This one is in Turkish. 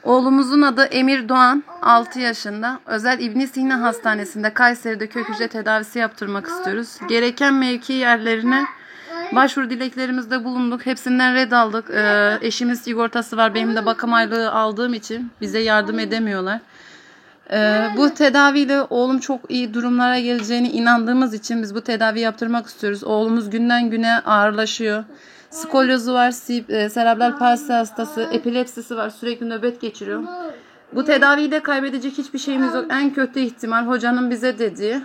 Oğlumuzun adı Emir Doğan, 6 yaşında. Özel İbn Sina Hastanesi'nde Kayseri'de kök hücre tedavisi yaptırmak istiyoruz. Gereken mevki yerlerine başvuru dileklerimizde bulunduk. Hepsinden red aldık. Eşimiz sigortası var. Benim de bakım aylığı aldığım için bize yardım edemiyorlar. Bu tedaviyle oğlum çok iyi durumlara geleceğine inandığımız için biz bu tedavi yaptırmak istiyoruz. Oğlumuz günden güne ağırlaşıyor. Skolyozu var, serebral palsi hastası, epilepsisi var, sürekli nöbet geçiriyor. Bu tedaviyle kaybedecek hiçbir şeyimiz yok. En kötü ihtimal hocanın bize dediği